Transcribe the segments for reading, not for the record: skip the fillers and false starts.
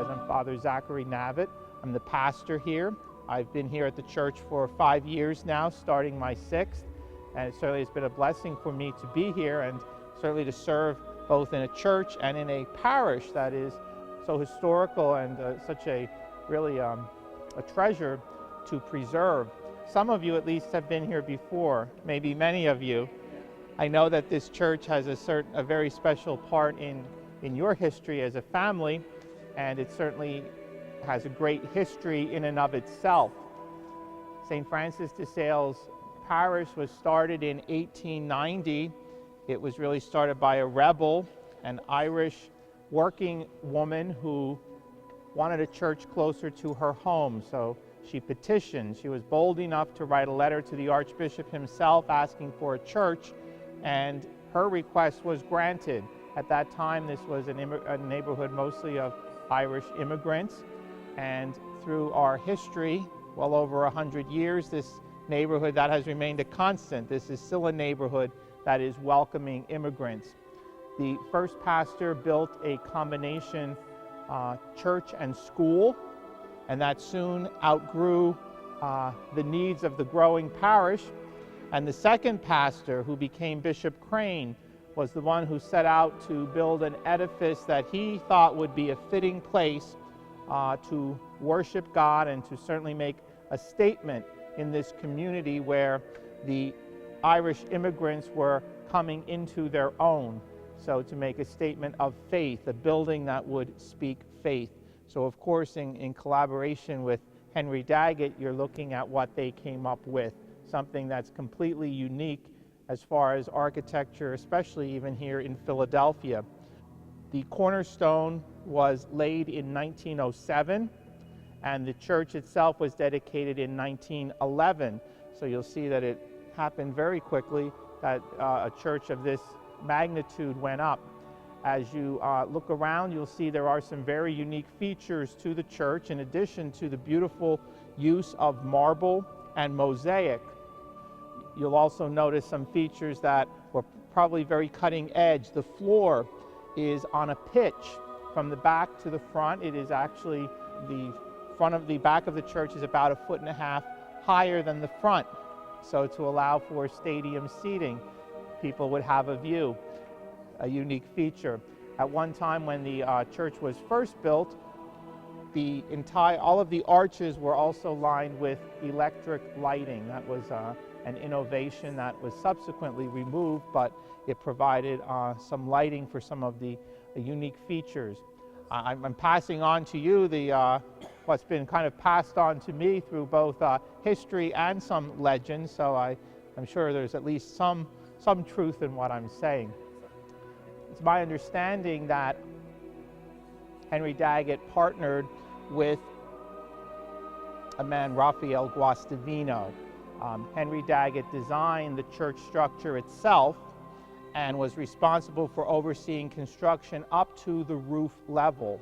baptized. I'm Father Zachary Navitt. I'm the pastor here. I've been here at the church for 5 years now, starting my 6th, and it certainly has been a blessing for me to be here and certainly to serve both in a church and in a parish that is so historical and such a really a treasure to preserve. Some of you at least have been here before, maybe many of you. I know that this church has a very special part in your history as a family, and it certainly has a great history in and of itself. St. Francis de Sales Parish was started in 1890. It was really started by a rebel, an Irish working woman who wanted a church closer to her home, so she petitioned. She was bold enough to write a letter to the Archbishop himself asking for a church, and her request was granted. At that time, this was a neighborhood mostly of Irish immigrants, and through our history, well over 100 years, this neighborhood, that has remained a constant. This is still a neighborhood that is welcoming immigrants. The first pastor built a combination church and school, and that soon outgrew the needs of the growing parish. And the second pastor, who became Bishop Crane, was the one who set out to build an edifice that he thought would be a fitting place to worship God and to certainly make a statement in this community where the Irish immigrants were coming into their own. So to make a statement of faith, a building that would speak faith. So of course in collaboration with Henry Dagit, you're looking at what they came up with, something that's completely unique as far as architecture, especially even here in Philadelphia. The cornerstone was laid in 1907, and the church itself was dedicated in 1911. So you'll see that it happened very quickly that a church of this magnitude went up. As you look around, you'll see there are some very unique features to the church, in addition to the beautiful use of marble and mosaic. You'll also notice some features that were probably very cutting edge. The floor is on a pitch from the back to the front. It is actually the back of the church is about 1.5 feet higher than the front. So to allow for stadium seating, people would have a view, a unique feature. At one time when the church was first built, all of the arches were also lined with electric lighting. That was an innovation that was subsequently removed, but it provided some lighting for some of the unique features. I'm passing on to you what's been kind of passed on to me through both history and some legends, so I'm sure there's at least some truth in what I'm saying. It's my understanding that Henry Dagit partnered with a man, Raphael Guastavino. Henry Dagit designed the church structure itself and was responsible for overseeing construction up to the roof level.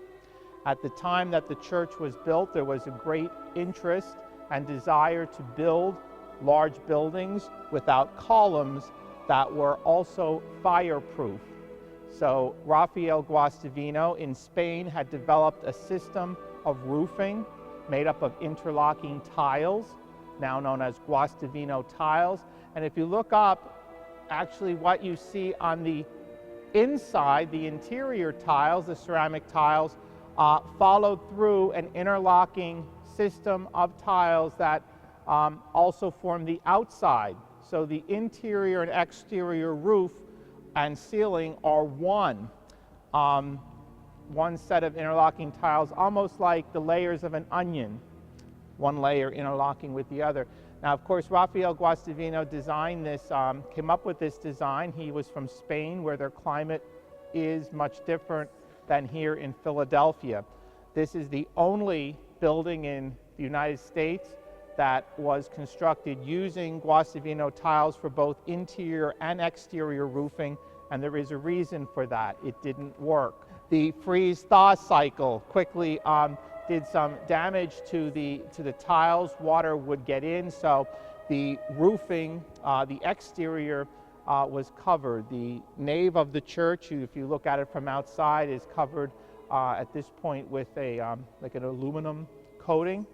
At the time that the church was built, there was a great interest and desire to build large buildings without columns that were also fireproof. So Raphael Guastavino in Spain had developed a system of roofing made up of interlocking tiles, now known as Guastavino tiles. And if you look up, actually what you see on the inside, the interior tiles, the ceramic tiles, followed through an interlocking system of tiles that also form the outside. So the interior and exterior roof and ceiling are one set of interlocking tiles, almost like the layers of an onion, one layer interlocking with the other. Now, of course, Raphael Guastavino designed this, came up with this design. He was from Spain, where their climate is much different than here in Philadelphia. This is the only building in the United States that was constructed using Guastavino tiles for both interior and exterior roofing, and there is a reason for that. It didn't work. The freeze-thaw cycle quickly did some damage to the tiles. Water would get in, so the roofing, the exterior was covered. The nave of the church, if you look at it from outside, is covered at this point with a like an aluminum coating.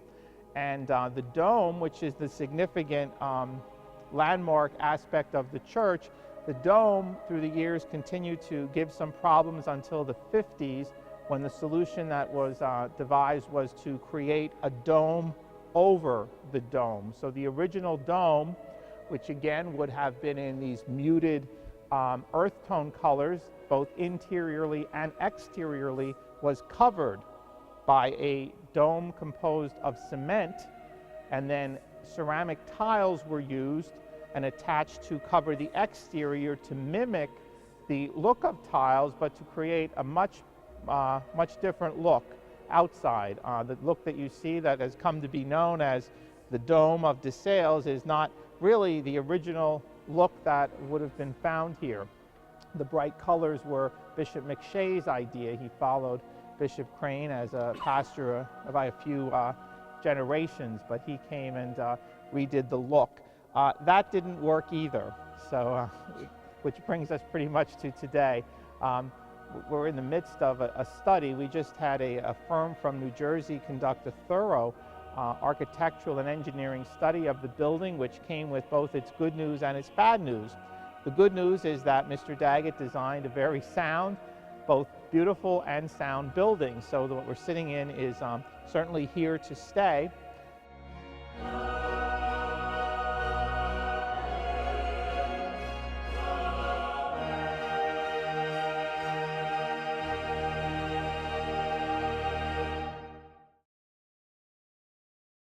And the dome, which is the significant landmark aspect of the church, the dome through the years continued to give some problems until the 50s, when the solution that was devised was to create a dome over the dome. So the original dome, which again would have been in these muted earth tone colors, both interiorly and exteriorly, was covered by a dome composed of cement, and then ceramic tiles were used and attached to cover the exterior to mimic the look of tiles, but to create a much different look outside. The look that you see that has come to be known as the Dome of DeSales is not really the original look that would have been found here. The bright colors were Bishop McShay's idea. He followed Bishop Crane as a pastor by a few generations, but he came and redid the look. That didn't work either, so which brings us pretty much to today. We're in the midst of a study. We just had a firm from New Jersey conduct a thorough architectural and engineering study of the building, which came with both its good news and its bad news. The good news is that Mr. Dagit designed a very sound, both beautiful and sound building. So what we're sitting in is certainly here to stay.